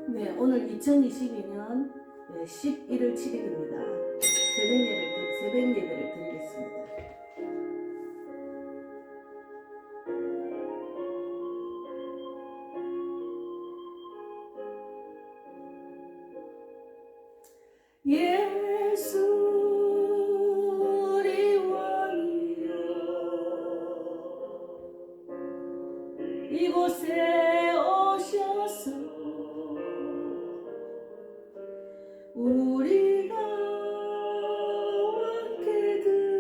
네, 오늘 2022년 11월 7일입니다. 새벽 예배를 드리겠습니다. 예수 우리 왕이여, 이곳에 오셔서 우리가 함께 드리는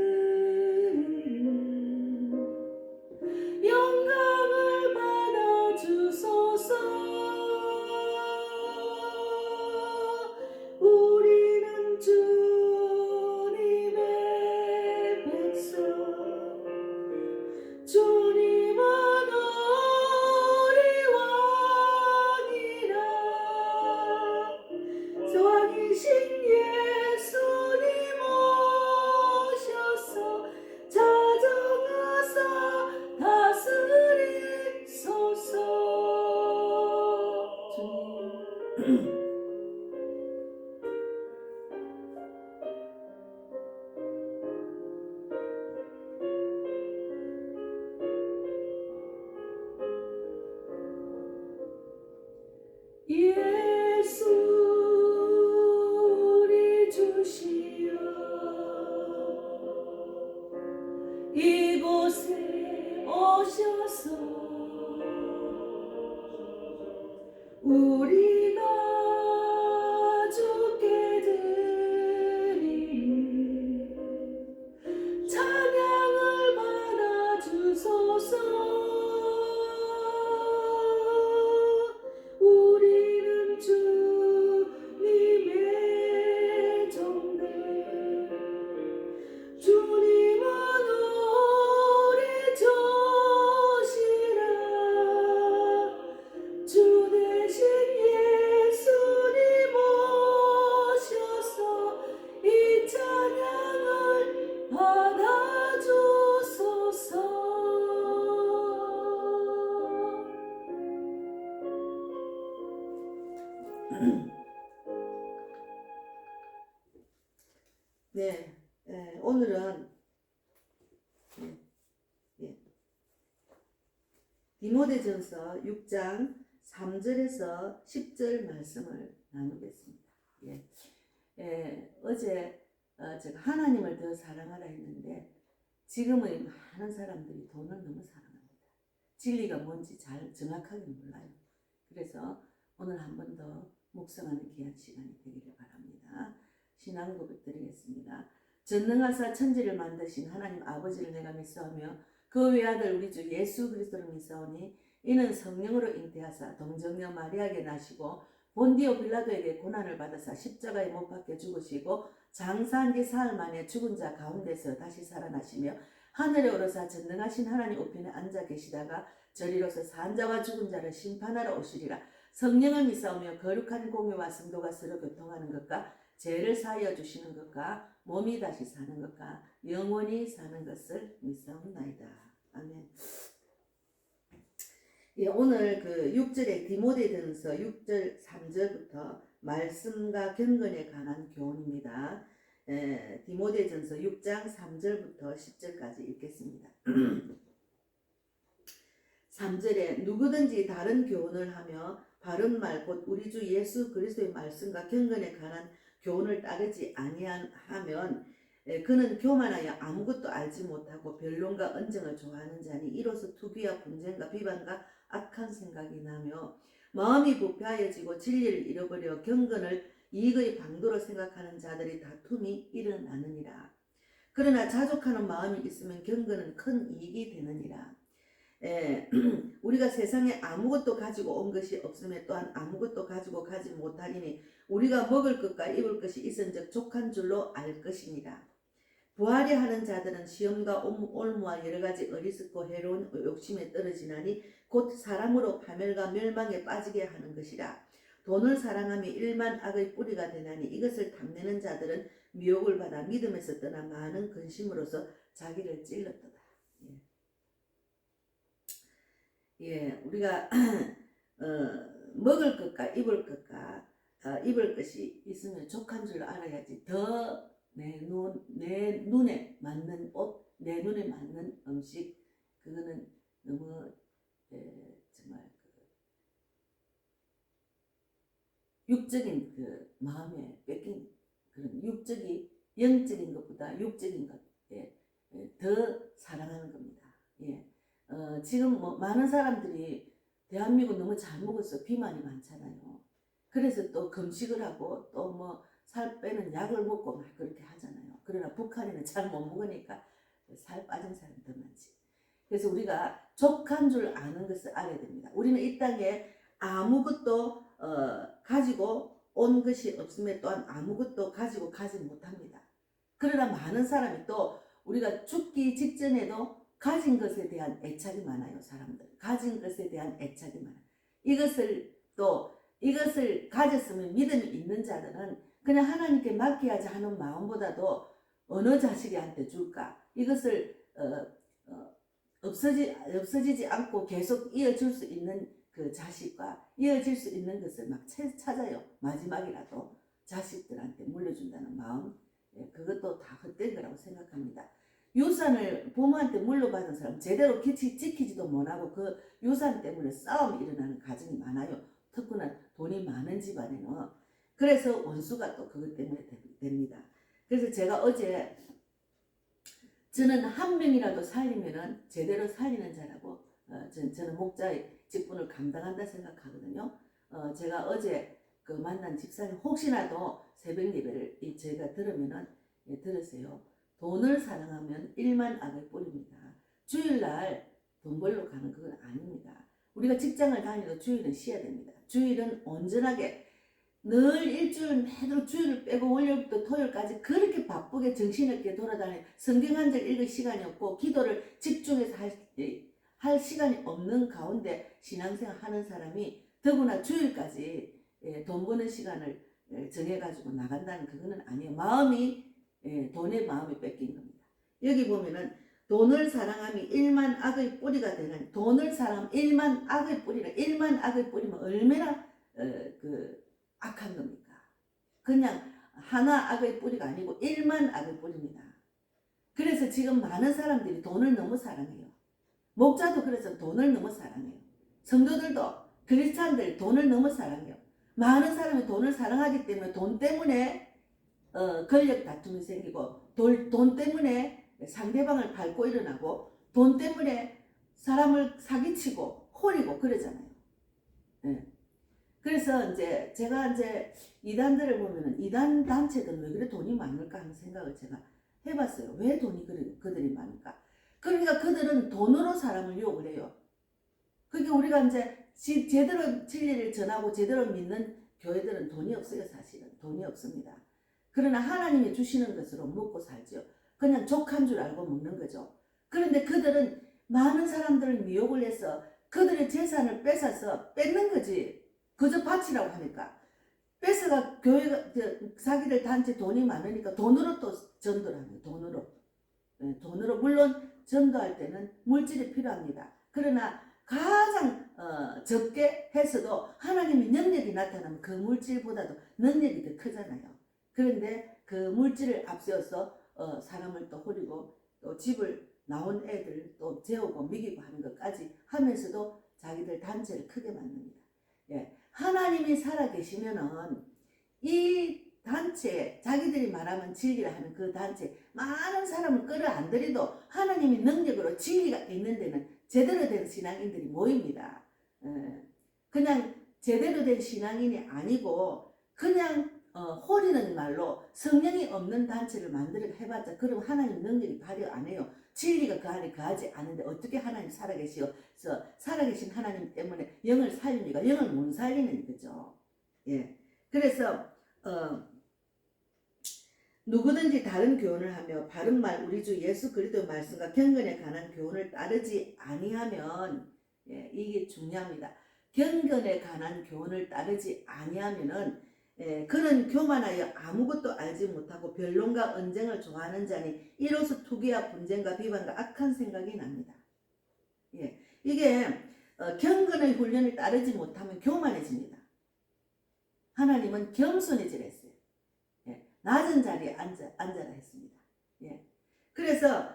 영광을 받아 주소서. 우리는 주님의 백성, 주님은 우리 왕이라. 왕이신 예수님 오셔서 자정하사 다스리소서. 주님 예수 우리 주시여, 이곳에 오셔서 우리가 주께 드리는 찬양을 받아 주소서. 우리는 주님의 종들, 주님은 우리 조시라. 주 대신 예수님 오셔서 이 찬양을 받아 주소서. 네, 오늘은 디모데전서 6장 3절에서 10절 말씀을 나누겠습니다. 어제 제가 하나님을 더 사랑하라 했는데, 지금의 많은 사람들이 돈을 너무 사랑합니다. 진리가 뭔지 잘 정확하게 몰라요. 그래서 오늘 한 번 더 묵상하는 귀한 시간이 되기를 바랍니다. 신앙 고백 드리겠습니다. 전능하사 천지를 만드신 하나님 아버지를 내가 믿사오며 그 외아들 우리 주 예수 그리스도를 믿사오니 이는 성령으로 잉태하사 동정녀 마리아에게 나시고 본디오 빌라도에게 고난을 받으사 십자가에 못 박혀 죽으시고 장사한 지 사흘 만에 죽은 자 가운데서 다시 살아나시며 하늘에 오르사 전능하신 하나님 우편에 앉아 계시다가 저리로서 산 자와 죽은 자를 심판하러 오시리라. 성령을 믿사오며 거룩한 공유와 성도가 서로 교통하는 것과 죄를 사하여 주시는 것과 몸이 다시 사는 것과 영원히 사는 것을 믿사옵나이다. 아멘. 오늘 그 6절에 디모데전서 6절 3절부터 말씀과 경건에 관한 교훈입니다. 디모데전서 6장 3절부터 10절까지 읽겠습니다. 3절에 누구든지 다른 교훈을 하며 바른 말 곧 우리 주 예수 그리스도의 말씀과 경건에 관한 교훈을 따르지 아니하면 그는 교만하여 아무것도 알지 못하고 변론과 언쟁을 좋아하는 자니 이로써 투기와 분쟁과 비방과 악한 생각이 나며 마음이 부패하여지고 진리를 잃어버려 경건을 이익의 방도로 생각하는 자들이 다툼이 일어나느니라. 그러나 자족하는 마음이 있으면 경건은 큰 이익이 되느니라. 우리가 세상에 아무것도 가지고 온 것이 없음에 또한 아무것도 가지고 가지 못하리니 우리가 먹을 것과 입을 것이 있은즉 족한 줄로 알 것이니라. 부하려 하는 자들은 시험과 올무와 여러가지 어리석고 해로운 욕심에 떨어지나니 곧 사람으로 파멸과 멸망에 빠지게 하는 것이라. 돈을 사랑하며 일만 악의 뿌리가 되나니 이것을 탐내는 자들은 미혹을 받아 믿음에서 떠나 많은 근심으로서 자기를 찔렀도다. 우리가 먹을 것과 입을 것이 있으면 족한 줄 알아야지. 더 내 눈에 맞는 옷, 내 눈에 맞는 음식, 그거는 너무 정말 육적인 그 마음에 뺏긴 그런 영적인 것보다 육적인 것에 더 사랑하는 겁니다. 예. 지금 뭐 많은 사람들이 대한민국 너무 잘 먹어서 비만이 많잖아요. 그래서 또 금식을 하고 또 뭐 살 빼는 약을 먹고 막 그렇게 하잖아요. 그러나 북한에는 잘 못 먹으니까 살 빠진 사람 더 많지. 그래서 우리가 족한 줄 아는 것을 알아야 됩니다. 우리는 이 땅에 아무것도 가지고 온 것이 없음에 또한 아무것도 가지고 가지 못합니다. 그러나 많은 사람이 또 우리가 죽기 직전에도 가진 것에 대한 애착이 많아요. 사람들 가진 것에 대한 애착이 많아요. 이것을 가졌으면 믿음이 있는 자들은 그냥 하나님께 맡겨야지 하는 마음보다도 어느 자식한테 줄까, 이것을 없어지지 않고 계속 이어질 수 있는 그 자식과 이어질 수 있는 것을 막 찾아요. 마지막이라도 자식들한테 물려준다는 마음, 그것도 다 헛된 거라고 생각합니다. 유산을 부모한테 물려받은 사람 제대로 지키지도 못하고 그 유산 때문에 싸움이 일어나는 가정이 많아요. 특히나 돈이 많은 집안에는. 그래서 원수가 또 그것 때문에 됩니다. 그래서 제가 어제 저는 한 명이라도 살리면은 제대로 살리는 자라고 저는 목자의 직분을 감당한다 생각하거든요. 제가 어제 그 만난 집사님 혹시라도 새벽 예배를 제가 들으면은 들으세요. 돈을 사랑하면 일만 악을 뿌립니다. 주일날 돈 벌러 가는 그건 아닙니다. 우리가 직장을 다니도 주일은 쉬어야 됩니다. 주일은 온전하게 늘 일주일 매달 주일을 빼고 월요일부터 토요일까지 그렇게 바쁘게 정신없게 돌아다니는 성경 한 절 읽을 시간이 없고 기도를 집중해서 할 시간이 없는 가운데 신앙생활 하는 사람이 더구나 주일까지 돈 버는 시간을 정해가지고 나간다는 그거는 아니에요. 돈의 마음이 뺏긴 겁니다. 여기 보면은 돈을 사랑함이 일만 악의 뿌리가 되는, 돈을 사랑하면 일만 악의 뿌리라. 일만 악의 뿌리면 얼마나 악한 겁니까? 그냥 하나 악의 뿌리가 아니고 일만 악의 뿌리입니다. 그래서 지금 많은 사람들이 돈을 너무 사랑해요. 목자도 그래서 돈을 너무 사랑해요. 성도들도 크리스찬들 돈을 너무 사랑해요. 많은 사람이 돈을 사랑하기 때문에 돈 때문에 권력 다툼이 생기고 돈 때문에 상대방을 밟고 일어나고 돈 때문에 사람을 사기치고 호리고 그러잖아요. 네. 그래서 이제 제가 이단들을 보면은 이단 단체들은 왜 그래 돈이 많을까 하는 생각을 제가 해봤어요. 왜 돈이 그들이 많을까? 그러니까 그들은 돈으로 사람을 유혹을 해요. 그러니까 우리가 이제 제대로 진리를 전하고 제대로 믿는 교회들은 돈이 없어요. 사실은 돈이 없습니다. 그러나 하나님이 주시는 것으로 먹고 살죠. 그냥 족한 줄 알고 먹는 거죠. 그런데 그들은 많은 사람들을 미혹을 해서 그들의 재산을 뺏어서 뺏는 거지. 그저 바치라고 하니까 뺏어가 교회가 자기들 단체 돈이 많으니까 돈으로 또 전도를 합니다. 돈으로 물론 전도할 때는 물질이 필요합니다. 그러나 가장 적게 해서도 하나님의 능력이 나타나면 그 물질보다도 능력이 더 크잖아요. 그런데 그 물질을 앞세워서 사람을 또 호리고 또 집을 나온 애들 또 재우고 먹이고 하는 것까지 하면서도 자기들 단체를 크게 만듭니다. 예. 하나님이 살아계시면은 이 단체, 자기들이 말하면 진리를 하는 그 단체, 많은 사람을 끌어안더라도 하나님의 능력으로 진리가 있는 데는 제대로 된 신앙인들이 모입니다. 그냥 제대로 된 신앙인이 아니고 그냥 호리는 말로 성령이 없는 단체를 만들어 해봤자 그럼 하나님 능력이 발휘 안 해요. 진리가 그 안에 거하지 않은데 어떻게 하나님 살아계셔서 살아계신 하나님 때문에 영을 살립니까? 영을 못 살리는 거죠. 예. 그래서 누구든지 다른 교훈을 하며 바른 말 우리 주 예수 그리스도의 말씀과 경건에 관한 교훈을 따르지 아니하면, 예, 이게 중요합니다. 경건에 관한 교훈을 따르지 아니하면은 그는 교만하여 아무것도 알지 못하고 변론과 언쟁을 좋아하는 자니 이로써 투기와 분쟁과 비방과 악한 생각이 납니다. 예, 이게 경건의 훈련을 따르지 못하면 교만해집니다. 하나님은 겸손해지라 했어요. 예, 낮은 자리에 앉아라 했습니다. 예. 그래서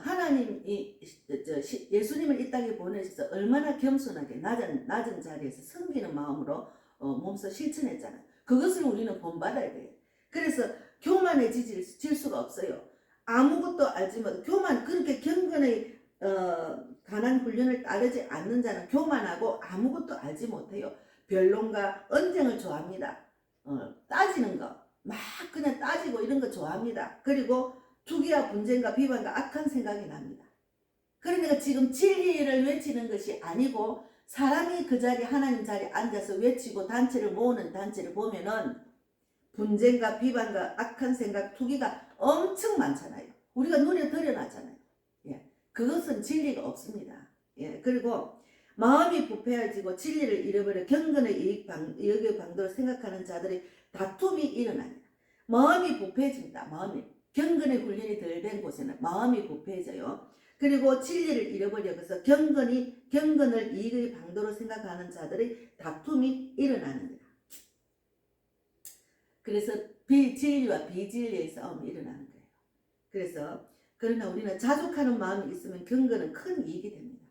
하나님이 예수님을 이 땅에 보내셔서 얼마나 겸손하게 낮은 자리에서 섬기는 마음으로 몸소 실천했잖아요. 그것을 우리는 본받아야 돼요. 그래서 교만해질 수가 없어요. 아무것도 알지 못하고 교만, 그렇게 경건의 가난 훈련을 따르지 않는 자는 교만하고 아무것도 알지 못해요. 변론과 언쟁을 좋아합니다. 따지는 거, 막 그냥 따지고 이런 거 좋아합니다. 그리고 투기와 분쟁과 비방과 악한 생각이 납니다. 그러니까 지금 진리를 외치는 것이 아니고 사람이 그 자리, 하나님 자리에 앉아서 외치고 단체를 모으는 단체를 보면은 분쟁과 비방과 악한 생각, 투기가 엄청 많잖아요. 우리가 눈에 드러나잖아요. 예, 그것은 진리가 없습니다. 예, 그리고 마음이 부패해지고 진리를 잃어버려 경건의 이익의 방도를 생각하는 자들의 다툼이 일어납니다. 마음이 부패해집니다. 경건의 훈련이 덜 된 곳에는 마음이 부패해져요. 그리고 진리를 잃어버려서 경건을 이익의 방도로 생각하는 자들의 다툼이 일어나는 거다. 그래서 진리와 비진리의 싸움이 일어나는 거예요. 그래서 그러나 우리는 자족하는 마음이 있으면 경건은 큰 이익이 됩니다.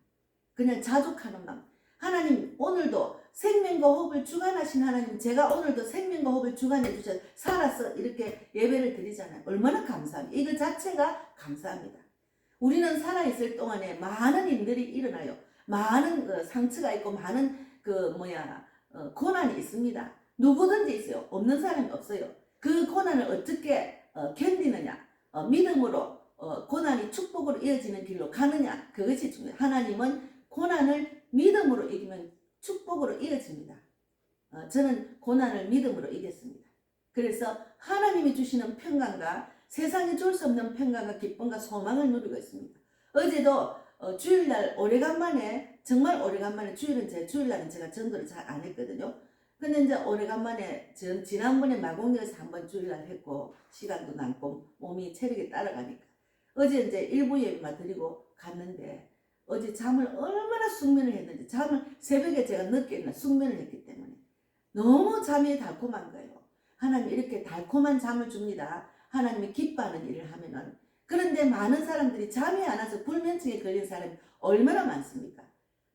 그냥 자족하는 마음. 하나님 오늘도 생명과 호흡을 주관하신 하나님, 제가 오늘도 생명과 호흡을 주관해 주셔서 살아서 이렇게 예배를 드리잖아요. 얼마나 감사합니다. 이거 자체가 감사합니다. 우리는 살아있을 동안에 많은 일들이 일어나요. 많은 상처가 있고 많은 고난이 있습니다. 누구든지 있어요. 없는 사람이 없어요. 그 고난을 어떻게 견디느냐, 믿음으로 고난이 축복으로 이어지는 길로 가느냐, 그것이 중요해요. 하나님은 고난을 믿음으로 이기면 축복으로 이어집니다. 저는 고난을 믿음으로 이겼습니다. 그래서 하나님이 주시는 평강과 세상에 줄 수 없는 평강과 기쁨과 소망을 누리고 있습니다. 어제도 주일날 오래간만에, 정말 오래간만에, 주일날은 제가 전도를 잘 안 했거든요. 근데 이제 오래간만에 지난번에 마곡역에서 한번 주일날 했고 시간도 남고 몸이 체력이 따라가니까 어제 이제 일부 예배만 드리고 갔는데 어제 잠을 얼마나 숙면을 했는지, 새벽에 제가 늦게 숙면을 했기 때문에 너무 잠이 달콤한 거예요. 하나님 이렇게 달콤한 잠을 줍니다. 하나님이 기뻐하는 일을 하면은. 그런데 많은 사람들이 잠이 안 와서 불면증에 걸린 사람이 얼마나 많습니까?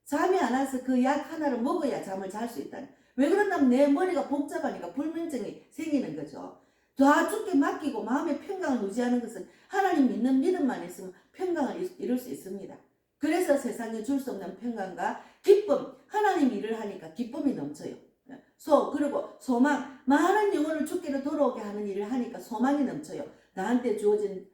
잠이 안 와서 그 약 하나를 먹어야 잠을 잘 수 있다는. 왜 그런다면 내 머리가 복잡하니까 불면증이 생기는 거죠. 다 죽게 맡기고 마음의 평강을 유지하는 것은 하나님 믿는 믿음만 있으면 평강을 이룰 수 있습니다. 그래서 세상에 줄 수 없는 평강과 기쁨, 하나님 일을 하니까 기쁨이 넘쳐요. 그리고 소망, 많은 영혼을 주께로 돌아오게 하는 일을 하니까 소망이 넘쳐요. 나한테 주어진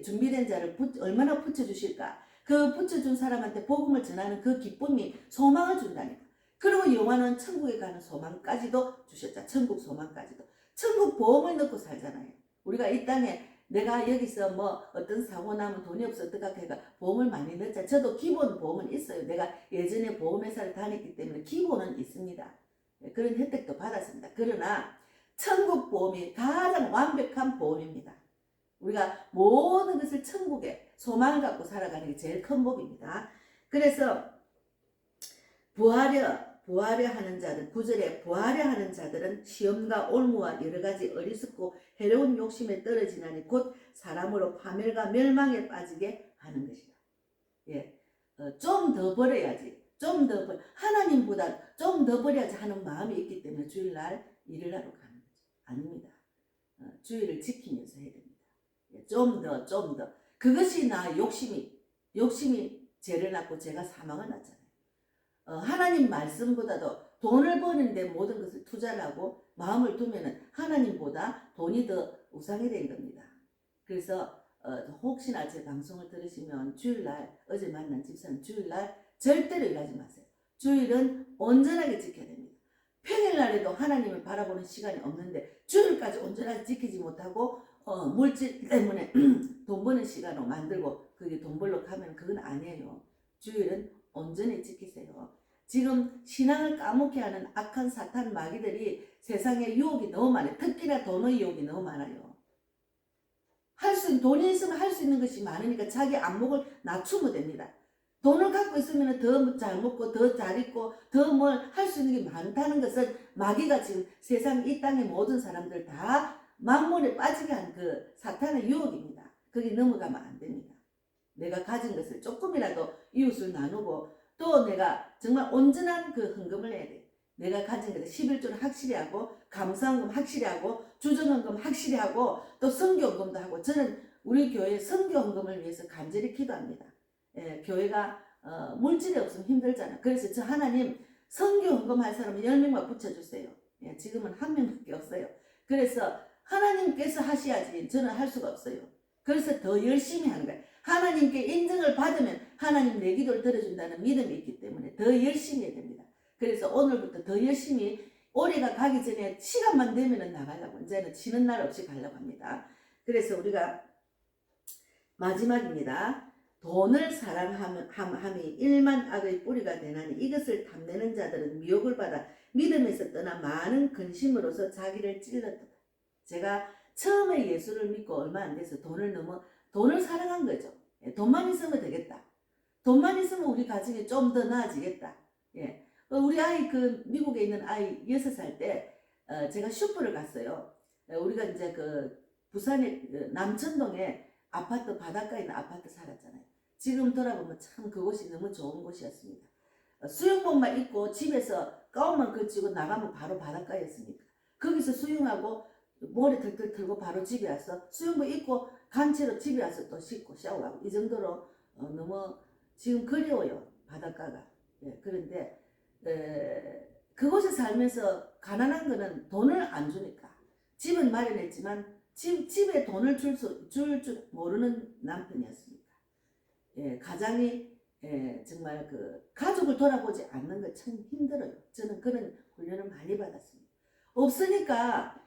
준비된 자를 얼마나 붙여주실까? 그 붙여준 사람한테 복음을 전하는 그 기쁨이 소망을 준다니까. 그리고 영원한 천국에 가는 소망까지도 주셨다. 천국 소망까지도. 천국 보험을 넣고 살잖아요. 우리가 이 땅에 내가 여기서 어떤 사고 나면 돈이 없어 어떡하 해가 보험을 많이 넣자. 저도 기본 보험은 있어요. 내가 예전에 보험회사를 다녔기 때문에 기본은 있습니다. 그런 혜택도 받았습니다. 그러나 천국 보험이 가장 완벽한 보험입니다. 우리가 모든 것을 천국에 소망을 갖고 살아가는 게 제일 큰 법입니다. 그래서 부하려 하는 자들, 9절에 부하려 하는 자들은 시험과 올무와 여러가지 어리석고 해로운 욕심에 떨어지나니 곧 사람으로 파멸과 멸망에 빠지게 하는 것이다. 예, 좀 더 버려야지. 하나님보다 좀 더 버려야지 하는 마음이 있기 때문에 주일날 일을 하러 가는 거죠. 아닙니다. 주일을 지키면서 해야 됩니다. 예, 좀 더. 그것이 욕심이 죄를 낳고 제가 사망을 낳잖아요. 하나님 말씀보다도 돈을 버는데 모든 것을 투자를 하고 마음을 두면은 하나님보다 돈이 더 우상이 된 겁니다. 그래서 혹시나 제 방송을 들으시면 주일날, 어제 만난 집사는 주일날 절대로 일하지 마세요. 주일은 온전하게 지켜야 됩니다. 평일날에도 하나님을 바라보는 시간이 없는데 주일까지 온전하게 지키지 못하고 물질 때문에 돈 버는 시간으로 만들고 그게 돈 벌러 가면 그건 아니에요. 주일은 온전히 지키세요. 지금 신앙을 까먹게 하는 악한 사탄 마귀들이 세상에 유혹이 너무 많아요. 특히나 돈의 유혹이 너무 많아요. 돈이 있으면 할 수 있는 것이 많으니까 자기 안목을 낮추면 됩니다. 돈을 갖고 있으면 더 잘 먹고 더 잘 입고 더 뭘 할 수 있는 게 많다는 것은 마귀가 지금 세상 이 땅의 모든 사람들 다 만몬에 빠지게 한 그 사탄의 유혹입니다. 거기 넘어가면 안 됩니다. 내가 가진 것을 조금이라도 이웃을 나누고 또 내가 정말 온전한 그 헌금을 해야 돼. 내가 가진 것을 11조를 확실히 하고 감사헌금 확실히 하고 주정헌금 확실히 하고 또 선교헌금도 하고 저는 우리 교회 선교헌금을 위해서 간절히 기도합니다. 예, 교회가 물질이 없으면 힘들잖아. 그래서 저 하나님 선교헌금 할 사람은 10명만 붙여주세요. 예, 지금은 1명밖에 없어요. 그래서 하나님께서 하셔야지 저는 할 수가 없어요. 그래서 더 열심히 하는 거예요. 하나님께 인정을 받으면 하나님 내 기도를 들어준다는 믿음이 있기 때문에 더 열심히 해야 됩니다. 그래서 오늘부터 더 열심히 올해가 가기 전에 시간만 되면 나가려고 이제는 쉬는 날 없이 가려고 합니다. 그래서 우리가 마지막입니다. 돈을 사랑함이 일만 악의 뿌리가 되나니 이것을 탐내는 자들은 미혹을 받아 믿음에서 떠나 많은 근심으로서 자기를 찔렀다. 제가 처음에 예수를 믿고 얼마 안 돼서 돈을 사랑한 거죠. 예, 돈만 있으면 되겠다. 돈만 있으면 우리 가정이 좀 더 나아지겠다. 예. 우리 아이 그 미국에 있는 아이 6살 때 제가 슈퍼를 갔어요. 우리가 이제 그 부산의 그 남천동에 아파트 바닷가에 있는 아파트 살았잖아요. 지금 돌아보면 참 그곳이 너무 좋은 곳이었습니다. 수영복만 입고 집에서 가운만 걸치고 나가면 바로 바닷가였으니까 거기서 수영하고 모래 털털 털고 바로 집에 와서 수영복 입고 간체로 집에 와서 또 씻고 샤워하고 이 정도로 너무 지금 그리워요 바닷가가. 예, 그런데 그곳에 살면서 가난한 거는 돈을 안 주니까 집은 마련했지만 집에 돈을 줄 모르는 남편이었습니다. 예, 가장이 정말 그 가족을 돌아보지 않는 거 참 힘들어요. 저는 그런 훈련을 많이 받았습니다. 없으니까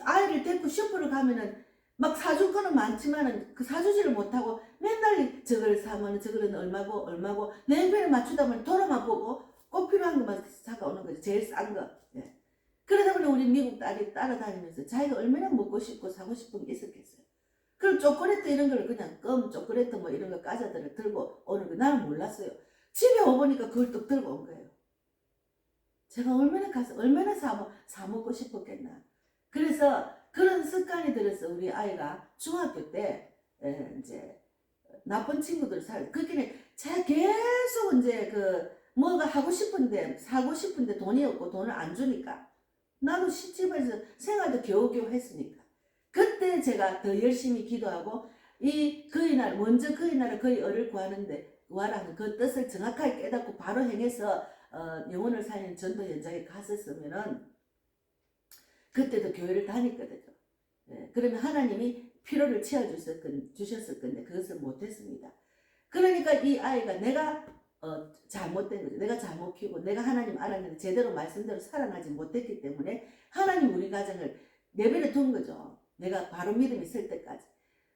아이를 데리고 슈퍼를 가면은 막 사줄 거는 많지만은 그 사주지를 못하고 맨날 저걸 사면 저거는 얼마고 내 형편에 맞추다 보면 돈만 보고 꼭 필요한 것만 사가오는 거죠. 제일 싼 거. 예. 그러다 보니 우리 미국 딸이 따라다니면서 자기가 얼마나 먹고 싶고 사고 싶은 게 있었겠어요. 그럼 초콜릿 이런 걸 그냥 초콜릿 뭐 이런 거 과자들을 들고 오는 거 나는 몰랐어요. 집에 오보니까 그걸 또 들고 온 거예요. 제가 얼마나 가서 얼마나 사 먹고 싶었겠나. 그래서 그런 습관이 들어서 우리 아이가 중학교 때 이제 나쁜 친구들 그렇게 제가 계속 이제 그 뭐가 하고 싶은데 사고 싶은데 돈이 없고 돈을 안 주니까 나도 시집에서 생활도 겨우겨우 했으니까 그때 제가 더 열심히 기도하고 그의 나라 그의 어를 구하라는 그 뜻을 정확하게 깨닫고 바로 행해서 영혼을 살리는 전도 현장에 갔었으면은 그때도 교회를 다녔거든요. 예, 그러면 하나님이 필요를 채워주셨을 건데 그것을 못했습니다. 그러니까 이 아이가 내가 잘못된 거죠. 내가 잘못 키우고 내가 하나님 알았는데 제대로 말씀대로 살아나지 못했기 때문에 하나님 우리 가정을 내버려 둔 거죠. 내가 바로 믿음이 있을 때까지.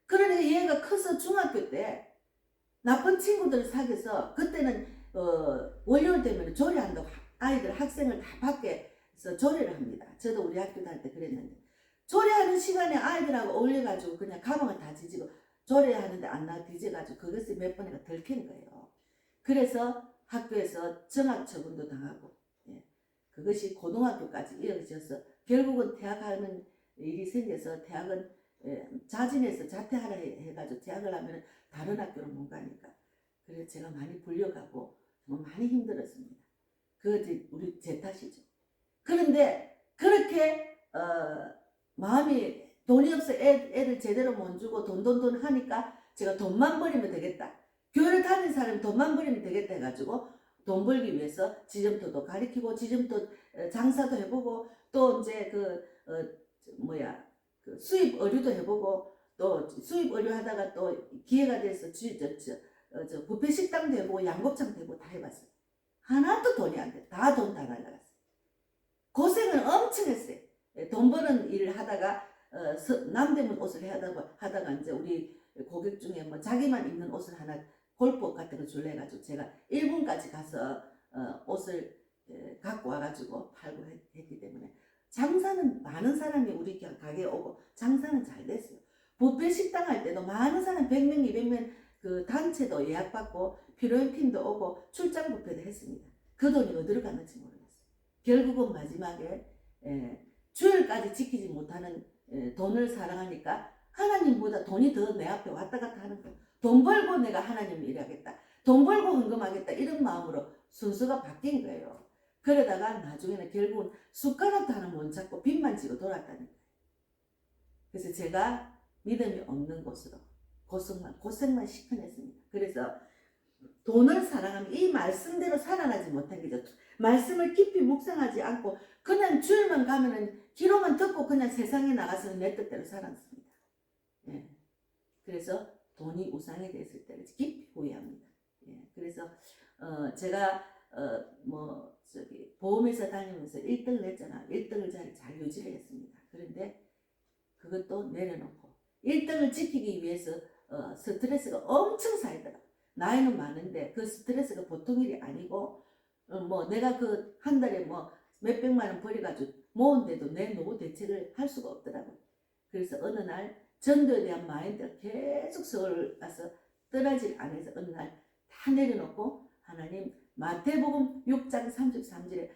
그러니까 얘가 커서 중학교 때 나쁜 친구들을 사귀어서 그때는 월요일 되면 조례한다고 아이들 학생을 다 밖에서 조례를 합니다. 저도 우리 학교 다닐 때 그랬는데 조례하는 시간에 아이들하고 어울려가지고 그냥 가방을 다 뒤지고 조례하는데 안 나와 뒤져가지고 그것을 몇 번이나 들킨 거예요. 그래서 학교에서 정학 처분도 당하고 그것이 고등학교까지 이어져서 결국은 대학하는 일이 생겨서 대학은 자진해서 자퇴하라 해가지고 대학을 하면 다른 학교로 못 가니까 그래서 제가 많이 불려가고 정말 많이 힘들었습니다. 그것이 우리 제 탓이죠. 그런데 그렇게 마음이 돈이 없어 애들 제대로 못 주고 돈 하니까 제가 돈만 벌이면 되겠다. 교회를 다니는 사람이 돈만 벌이면 되겠다 해가지고 돈 벌기 위해서 지점토도 가리키고 지점토 장사도 해보고 또 이제 그 수입 의류도 해보고 또 수입 의류 하다가 또 기회가 돼서 뷔페 식당도 해보고 양곱창도 해보고 다 해봤어요. 하나도 돈이 안 돼. 다 돈 다 날라갔어요. 고생을 엄청 했어요. 돈 버는 일을 하다가 남대문 옷을 하다가 이제 우리 고객 중에 뭐 자기만 입는 옷을 하나 골프 같은 거 줄래 해가지고 제가 일본까지 가서 옷을 갖고 와가지고 팔고 했기 때문에 장사는 많은 사람이 우리 가게에 오고 장사는 잘 됐어요. 뷔페 식당 할 때도 많은 사람 100명 200명 그 단체도 예약받고 피로연핑도 오고 출장 뷔페도 했습니다. 그 돈이 어디로 갔는지 모르겠어요. 결국은 마지막에 주일까지 지키지 못하는 돈을 사랑하니까 하나님보다 돈이 더 내 앞에 왔다 갔다 하는 거예요. 돈 벌고 내가 하나님을 일하겠다. 돈 벌고 헌금하겠다. 이런 마음으로 순서가 바뀐 거예요. 그러다가 나중에는 결국은 숟가락도 하나 못 잡고 빚만 지고 돌았다는 거예요. 그래서 제가 믿음이 없는 곳으로 고생만 시켜냈습니다. 그래서 돈을 사랑하면 이 말씀대로 살아나지 못한 거죠. 말씀을 깊이 묵상하지 않고 그냥 주일만 가면은 기로만 듣고 그냥 세상에 나가서는 내 뜻대로 살았습니다. 예. 그래서 돈이 우상이 됐을 때를 깊이 후회합니다. 예. 그래서 제가 보험회사 다니면서 1등을 했잖아. 1등을 잘 유지를 했습니다. 그런데 그것도 내려놓고 1등을 지키기 위해서 스트레스가 엄청 쌓이더라. 나이는 많은데 그 스트레스가 보통 일이 아니고 내가 그 한 달에 몇백만 원 벌여가지고 모은데도 내 노후 대책을 할 수가 없더라고요. 그래서 어느 날 전도에 대한 마인드가 계속 서울 가서 떠나질 않아서 어느 날 다 내려놓고 하나님 마태복음 6장 33절에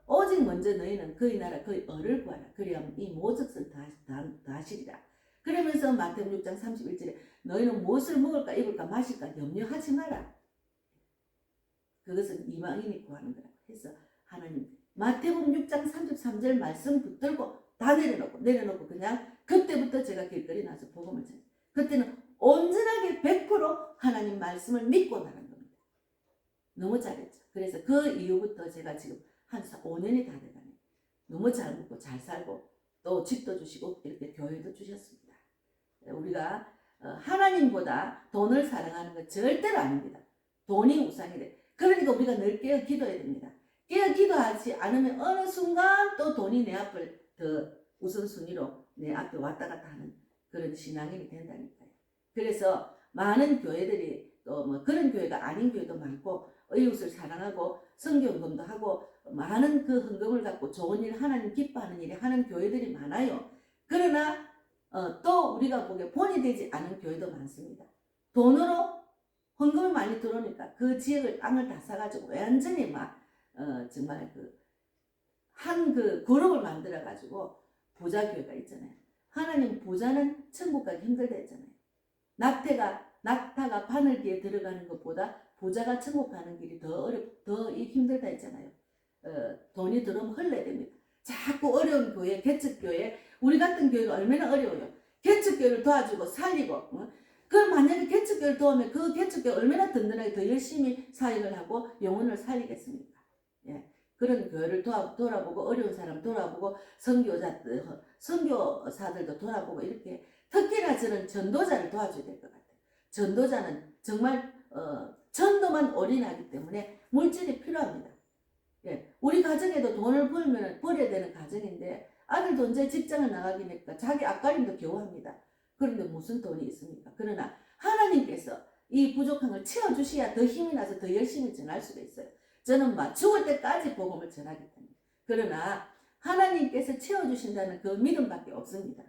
오직 먼저 너희는 그의 나라 그의 의를 구하라. 그리하면 이 모든 것을 다하시리라. 그러면서 마태복음 6장 31절에 너희는 무엇을 먹을까 입을까 마실까 염려하지 마라. 그것은 이방인이 구하는 거라고 해서 하나님 마태복음 6장 33절 말씀 붙들고 다 내려놓고 그냥 그때부터 제가 길거리 나서 복음을 전해요. 그때는 온전하게 100% 하나님 말씀을 믿고 나간 겁니다. 너무 잘했죠. 그래서 그 이후부터 제가 지금 한 5년이 다 돼가네요. 너무 잘 먹고 잘 살고 또 집도 주시고 이렇게 교회도 주셨습니다. 우리가 하나님보다 돈을 사랑하는 건 절대로 아닙니다. 돈이 우상이 돼. 그러니까 우리가 늘 깨어 기도해야 됩니다. 깨어 기도하지 않으면 어느 순간 또 돈이 내 앞을 더 우선순위로 내 앞에 왔다 갔다 하는 그런 신앙인이 된다니까요. 그래서 많은 교회들이 또 그런 교회가 아닌 교회도 많고 이웃을 사랑하고 성경금도 하고 많은 그 헌금을 갖고 좋은 일 하나님 기뻐하는 일을 하는 교회들이 많아요. 그러나 또 우리가 보기에 본이 되지 않은 교회도 많습니다. 돈으로 헌금이 많이 들어오니까 그 지역을 땅을 다 사가지고 완전히 정말 한 그룹을 만들어 가지고 부자 교회가 있잖아요. 하나님 부자는 천국 가기 힘들다 했잖아요. 낙타가 바늘기에 들어가는 것보다 부자가 천국 가는 길이 더 힘들다 했잖아요. 돈이 들어오면 흘러야 됩니다. 자꾸 어려운 교회, 개척교회, 우리 같은 교회가 얼마나 어려워요. 개척교회를 도와주고 살리고 그럼 만약에 개척교회를 도우면 그 개척교회 얼마나 든든하게 더 열심히 사역을 하고 영혼을 살리겠습니까? 예. 그런 교회를 돌아보고 어려운 사람 돌아보고 선교사들도 돌아보고 이렇게 특히나 저는 전도자를 도와줘야 될 것 같아요. 전도자는 정말 전도만 올인하기 때문에 물질이 필요합니다. 예. 우리 가정에도 돈을 벌어야 되는 가정인데 아들도 언제 직장을 나가기니까 자기 앞가림도 겨우 합니다. 그런데 무슨 돈이 있습니까? 그러나 하나님께서 이 부족한 걸 채워주셔야 더 힘이 나서 더 열심히 전할 수가 있어요. 저는 죽을 때까지 복음을 전하기 때문에. 그러나 하나님께서 채워주신다는 그 믿음밖에 없습니다.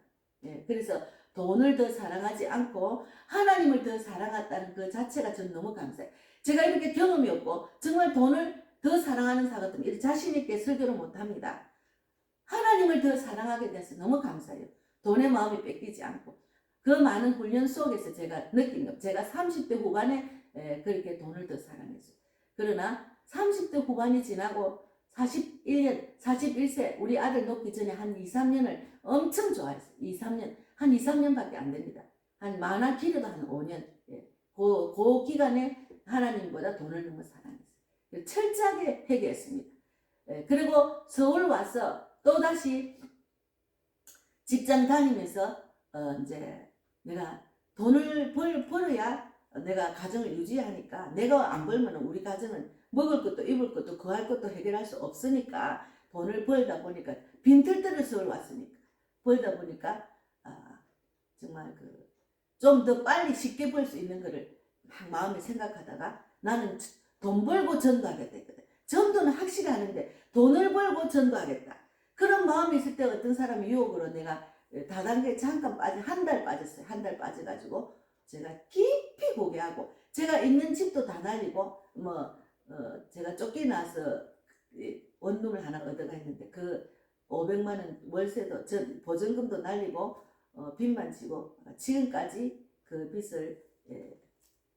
예, 그래서 돈을 더 사랑하지 않고 하나님을 더 사랑했다는 그 자체가 저는 너무 감사해요. 제가 이렇게 경험이 없고 정말 돈을 더 사랑하는 사 같으면 이렇게 자신있게 설교를 못합니다. 하나님을 더 사랑하게 돼서 너무 감사해요. 돈의 마음이 뺏기지 않고. 그 많은 훈련 속에서 제가 느낀 것. 제가 30대 후반에 그렇게 돈을 더 사랑했어요. 그러나 30대 후반이 지나고 41세 우리 아들 놓기 전에 한 2, 3년을 엄청 좋아했어요. 2, 3년. 한 2, 3년밖에 안 됩니다. 한 많아 길어도 한 5년. 예. 그 기간에 하나님보다 돈을 너무 사랑했어요. 철저하게 회개했습니다. 예. 그리고 서울 와서 또다시 직장 다니면서 이제 내가 돈을 벌어야 내가 가정을 유지하니까 내가 안 벌면 우리 가정은 먹을 것도 입을 것도 거할 것도 해결할 수 없으니까 돈을 벌다 보니까 빈털터를 서울 왔으니까 벌다 보니까 정말 좀 더 빨리 쉽게 벌 수 있는 거를 막 마음에 생각하다가 나는 돈 벌고 전도하겠다 했거든. 전도는 확실히 하는데 돈을 벌고 전도하겠다. 그런 마음이 있을 때 어떤 사람이 유혹으로 내가 다단계 잠깐 한 달 빠졌어요. 한 달 빠져가지고 제가 깊이 고개하고 제가 있는 집도 다 날리고 제가 쫓겨나서 원룸을 하나 얻어가 있는데 그 500만 원 월세도 보증금도 날리고 빚만 지고 지금까지 그 빚을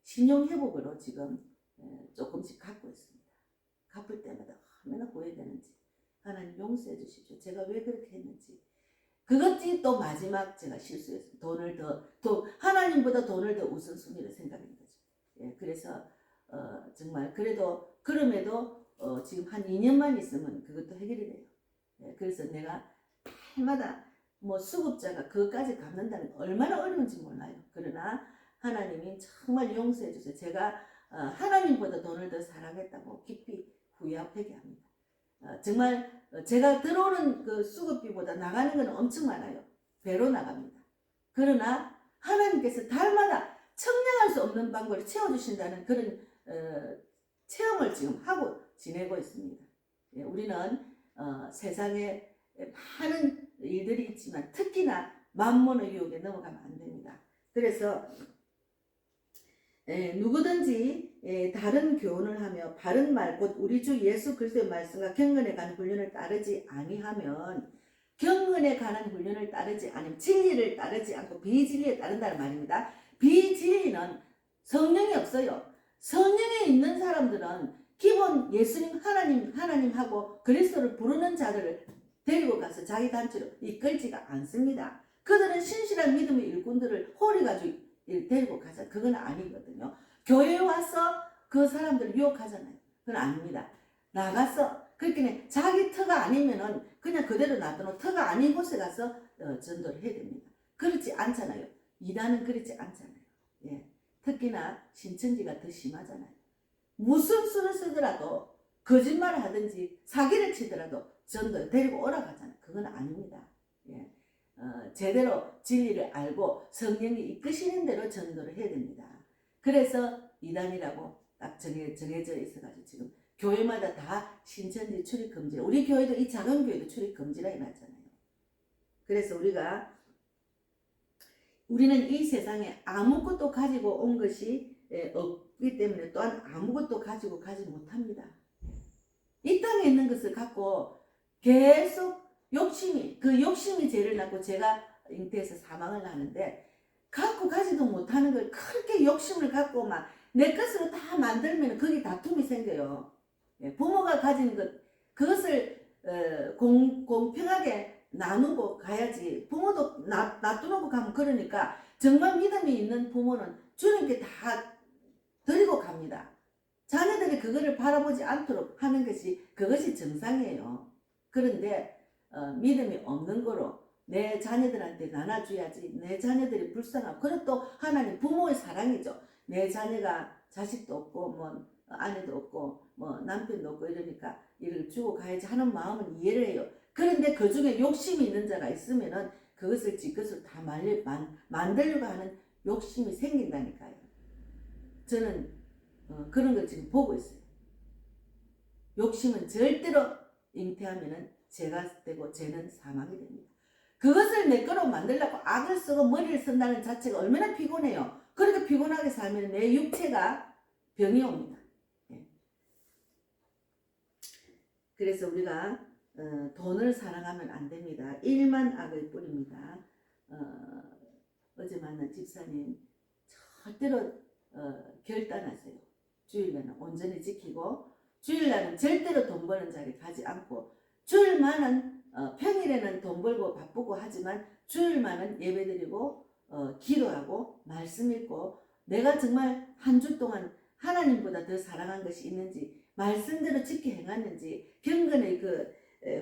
신용회복으로 지금 조금씩 갚고 있습니다. 갚을 때마다 얼마나 후회되는지 하나님 용서해 주십시오. 제가 왜 그렇게 했는지. 그것이 또 마지막 제가 실수했습니다. 돈을 더 하나님보다 돈을 더 우선순위로 생각한 거죠. 그래서 정말 그럼에도 지금 한 2년만 있으면 그것도 해결이 돼요. 그래서 내가 해마다 수급자가 그것까지 갚는다는 얼마나 어려운지 몰라요. 그러나 하나님이 정말 용서해 주세요. 제가 하나님보다 돈을 더 사랑했다고 깊이 회개합니다. 정말 제가 들어오는 그 수급비보다 나가는 건 엄청 많아요. 배로 나갑니다. 그러나 하나님께서 달마다 청량할 수 없는 방법을 채워주신다는 그런 체험을 지금 하고 지내고 있습니다. 우리는 세상에 많은 일들이 있지만 특히나 만몬의 유혹에 넘어가면 안 됩니다. 그래서 누구든지 다른 교훈을 하며 바른 말 곧 우리 주 예수 그리스도의 말씀과 경건에 관한 훈련을 따르지 아니하면 경건에 관한 훈련을 따르지 않으면 진리를 따르지 않고 비진리에 따른다는 말입니다. 비진리는 성령이 없어요. 성령이 있는 사람들은 기본 예수님 하나님하고 그리스도를 부르는 자들을 데리고 가서 자기 단체로 이끌지가 않습니다. 그들은 신실한 믿음의 일꾼들을 홀이가지고 데리고 가자. 그건 아니거든요. 교회에 와서 그 사람들을 유혹하잖아요. 그건 아닙니다. 나가서 그렇게 자기 터가 아니면은 그냥 그대로 놔두고 터가 아닌 곳에 가서 전도를 해야 됩니다. 그렇지 않잖아요. 이단은 그렇지 않잖아요. 특히나 신천지가 더 심하잖아요. 무슨 수를 쓰더라도 거짓말을 하든지 사기를 치더라도 전도에 데리고 오라고 하잖아요. 그건 아닙니다. 제대로 진리를 알고 성령이 이끄시는 대로 전도를 해야 됩니다. 그래서 이단이라고 딱 정해져 있어가지고 지금 교회마다 다 신천지 출입 금지. 우리 교회도 이 작은 교회도 출입 금지라 해놨잖아요. 그래서 우리는 이 세상에 아무것도 가지고 온 것이 없기 때문에 또한 아무것도 가지고 가지 못합니다. 이 땅에 있는 것을 갖고 계속 그 욕심이 죄를 낳고 제가 잉태해서 사망을 하는데 갖고 가지도 못하는 걸 그렇게 욕심을 갖고 막 내 것으로 다 만들면 거기 다툼이 생겨요. 부모가 가진 그것을 공평하게 나누고 가야지. 부모도 놔두고 가면 그러니까 정말 믿음이 있는 부모는 주님께 다 드리고 갑니다. 자녀들이 그거를 바라보지 않도록 하는 그것이 정상이에요. 그런데 믿음이 없는 거로 내 자녀들한테 나눠줘야지. 내 자녀들이 불쌍하고 그리고 또 하나님 부모의 사랑이죠. 내 자녀가 자식도 없고 아내도 없고 남편도 없고 이러니까 이를 주고 가야지 하는 마음은 이해를 해요. 그런데 그 중에 욕심이 있는 자가 있으면은 그것을 지 것을 다 만들려고 하는 욕심이 생긴다니까요. 저는 그런 걸 지금 보고 있어요. 욕심은 절대로 잉태하면은 죄가 되고 죄는 사망이 됩니다. 그것을 내 거로 만들려고 악을 쓰고 머리를 쓴다는 자체가 얼마나 피곤해요. 그렇게 피곤하게 살면 내 육체가 병이 옵니다. 그래서 우리가 돈을 사랑하면 안 됩니다. 일만 악의 뿌리입니다. 어제 만난 집사님 절대로 결단하세요. 주일날은 온전히 지키고 주일날은 절대로 돈 버는 자리 가지 않고 주일만은 평일에는 돈 벌고 바쁘고 하지만 주일만은 예배드리고 기도하고 말씀 읽고 내가 정말 한 주 동안 하나님보다 더 사랑한 것이 있는지 말씀대로 지켜 행하는지 경건의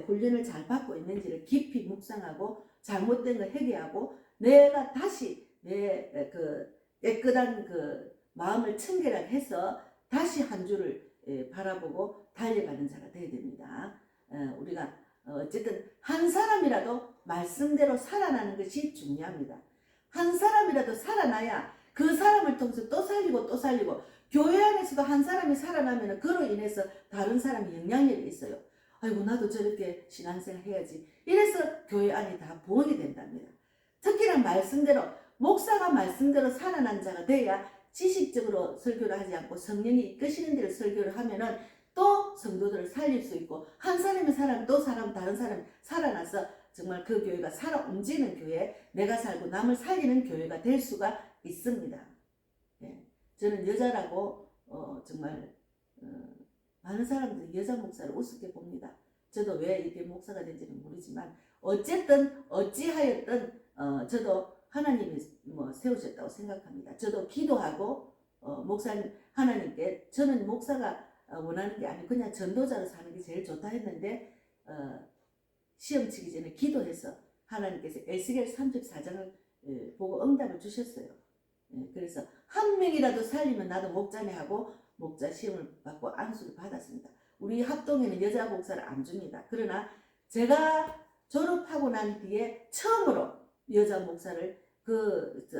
훈련을 잘 받고 있는지를 깊이 묵상하고 잘못된 걸 회개하고 내가 다시 내 깨끗한 마음을 청결하게 다시 한 주를 바라보고 달려가는 자가 되어야 됩니다. 우리가 어쨌든 한 사람이라도 말씀대로 살아나는 것이 중요합니다. 한 사람이라도 살아나야 그 사람을 통해서 또 살리고 교회 안에서도 한 사람이 살아나면 그로 인해서 다른 사람이 영향력이 있어요. 아이고 나도 저렇게 신앙생활 해야지. 이래서 교회 안이 다 부흥이 된답니다. 특히나 말씀대로 목사가 말씀대로 살아난 자가 돼야 지식적으로 설교를 하지 않고 성령이 이끄시는 대로 설교를 하면은 또 성도들을 살릴 수 있고, 한 사람이 살아면 또 사람, 다른 사람이 살아나서 정말 그 교회가 살아 움직이는 교회, 내가 살고 남을 살리는 교회가 될 수가 있습니다. 예. 저는 여자라고 정말 많은 사람들이 여자 목사를 우습게 봅니다. 저도 왜 이게 목사가 된지는 모르지만 어쨌든 어찌하였든 저도 하나님이 세우셨다고 생각합니다. 저도 기도하고 목사님 하나님께, 저는 목사가 원하는 게 아니고 그냥 전도자로 사는 게 제일 좋다 했는데 시험 치기 전에 기도해서 하나님께서 에스겔 34장을 보고 응답을 주셨어요. 그래서 한 명이라도 살리면 나도 목자네 하고 목자 시험을 받고 안수를 받았습니다. 우리 합동에는 여자 목사를 안 줍니다. 그러나 제가 졸업하고 난 뒤에 처음으로 여자 목사를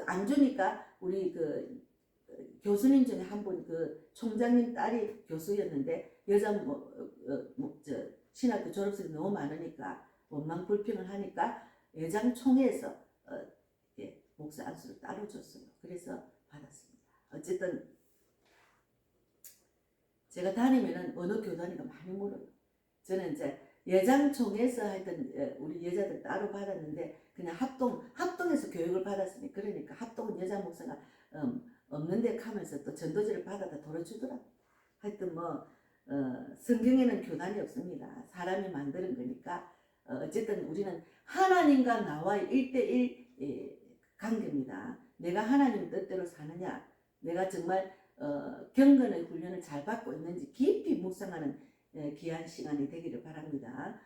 안 주니까 우리 교수님 중에 한 분, 총장님 딸이 교수였는데 여자 신학교 졸업생이 너무 많으니까 원망 불평을 하니까 회장총회에서 목사 안수를 따로 줬어요. 그래서 받았습니다. 어쨌든 제가 다니면은 어느 교단이가 많이 물어요. 저는 이제 예장총회에서 하여튼 우리 여자들 따로 받았는데 그냥 합동에서 교육을 받았으니, 그러니까 합동은 여자 목사가 없는데 하면서 또 전도지를 받아다 돌아주더라고요. 하여튼 성경에는 교단이 없습니다. 사람이 만드는 거니까 어쨌든 우리는 하나님과 나와의 1대1 관계입니다. 내가 하나님 뜻대로 사느냐, 내가 정말 경건의 훈련을 잘 받고 있는지 깊이 묵상하는 귀한 시간이 되기를 바랍니다.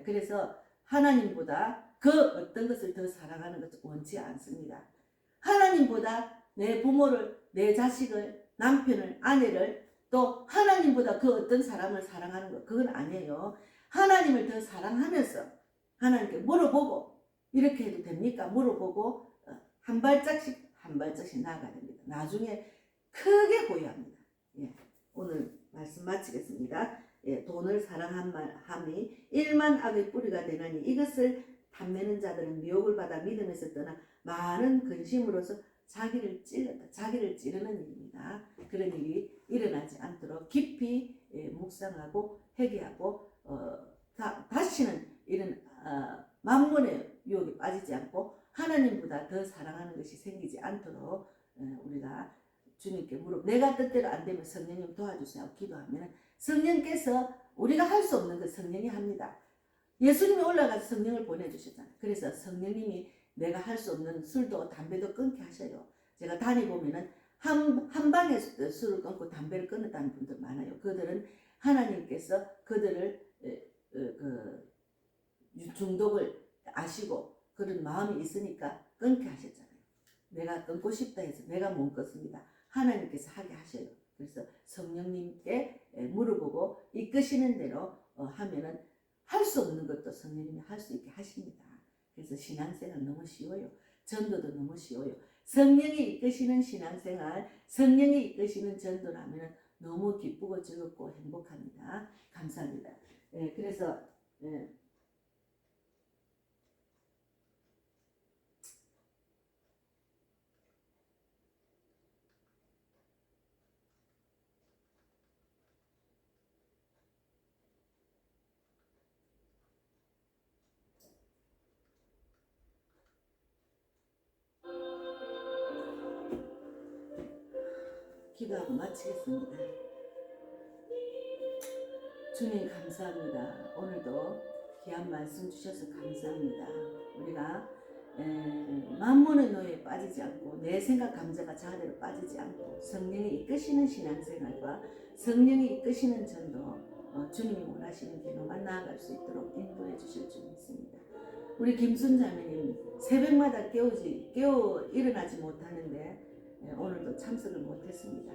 그래서 하나님보다 그 어떤 것을 더 사랑하는 것을 원치 않습니다. 하나님보다 내 부모를, 내 자식을, 남편을, 아내를, 또 하나님보다 그 어떤 사람을 사랑하는 것, 그건 아니에요. 하나님을 더 사랑하면서 하나님께 물어보고, 이렇게 해도 됩니까? 물어보고 한 발짝씩 나아가야 됩니다. 나중에 크게 보유합니다. 오늘 말씀 마치겠습니다. 돈을 사랑함이 1만 악의 뿌리가 되나니 이것을 탐내는 자들은 미혹을 받아 믿음에서 떠나 많은 근심으로서 자기를 찌르는 일입니다. 그런 일이 일어나지 않도록 깊이 묵상하고 회개하고 다시는 이런 만문의 유혹에 빠지지 않고 하나님보다 더 사랑하는 것이 생기지 않도록 우리가 주님께 내가 뜻대로 안 되면 성령님 도와주세요 하고 기도하면 성령께서, 우리가 할 수 없는 것 성령이 합니다. 예수님이 올라가서 성령을 보내주셨잖아요. 그래서 성령님이 내가 할 수 없는 술도 담배도 끊게 하셔요. 제가 다니보면은 한 방에 술을 끊고 담배를 끊었다는 분들 많아요. 그들은 하나님께서 그들을 중독을 아시고 그런 마음이 있으니까 끊게 하셨잖아요. 내가 끊고 싶다 해서 내가 못 끊습니다. 하나님께서 하게 하셔요. 그래서 성령님께 물어보고 이끄시는 대로 하면은 할 수 없는 것도 성령님이 할 수 있게 하십니다. 그래서 신앙생활 너무 쉬워요. 전도도 너무 쉬워요. 성령이 이끄시는 신앙생활, 성령이 이끄시는 전도라면 너무 기쁘고 즐겁고 행복합니다. 감사합니다. 그래서 기도하고 마치겠습니다. 주님 감사합니다. 오늘도 귀한 말씀 주셔서 감사합니다. 우리가 만문의 노예에 빠지지 않고 내 생각 감정과 자아대로 빠지지 않고 성령이 이끄시는 신앙생활과 성령이 이끄시는 전도, 주님이 원하시는 길로만 나아갈 수 있도록 인도해 주실 줄 믿습니다. 우리 김순자매님 새벽마다 깨워 일어나지 못하는데 오늘도 참석을 못했습니다.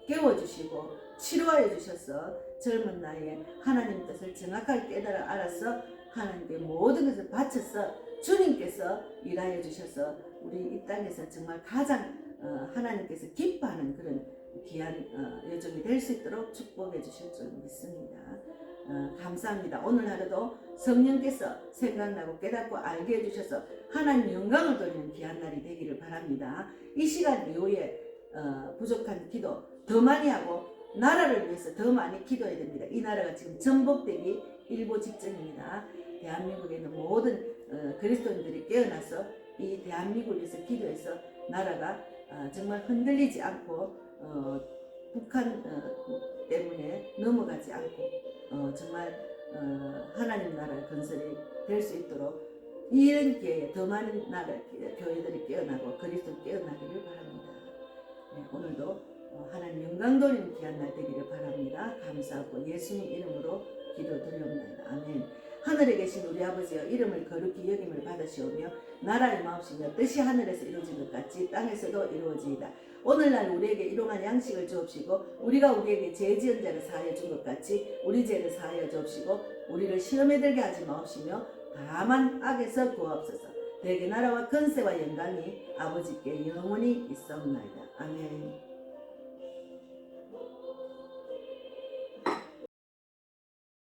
깨워주시고 치료하여 주셔서 젊은 나이에 하나님 뜻을 정확하게 깨달아 알아서 하나님께 모든 것을 바쳐서 주님께서 일하여 주셔서 우리 이 땅에서 정말 가장 하나님께서 기뻐하는 그런 귀한 여정이 될 수 있도록 축복해 주실 줄 믿습니다. 감사합니다. 오늘 하루도 성령께서 생각나고 깨닫고 알게 해주셔서 하나님 영광을 돌리는 귀한 날이 되기를 바랍니다. 이 시간 이후에 부족한 기도 더 많이 하고 나라를 위해서 더 많이 기도해야 됩니다. 이 나라가 지금 전복되기 일보 직전입니다. 대한민국에 있는 모든 그리스도인들이 깨어나서 이 대한민국을 위해서 기도해서 나라가 정말 흔들리지 않고 북한 때문에 넘어가지 않고 정말 하나님 나라의 건설이 될 수 있도록 이런 기회에 더 많은 나라 교회들이 깨어나고 그리스도 깨어나기를 바랍니다. 네, 오늘도 하나님 영광 돌리는 귀한 날 되기를 바랍니다. 감사하고 예수님 이름으로 기도드리옵나이다. 아멘. 하늘에 계신 우리 아버지여 이름을 거룩히 여김을 받으시오며 나라의 마옵시며 뜻이 하늘에서 이루어진 것 같이 땅에서도 이루어지이다. 오늘날 우리에게 일용할 양식을 주옵시고 우리가 우리에게 죄 지은 자를 사하여 준 것 같이 우리 죄를 사하여 주옵시고 우리를 시험에 들게 하지 마옵시며 다만 악에서 구하옵소서. 대개 나라와 권세와 영광이 아버지께 영원히 있사옵나이다. 아멘.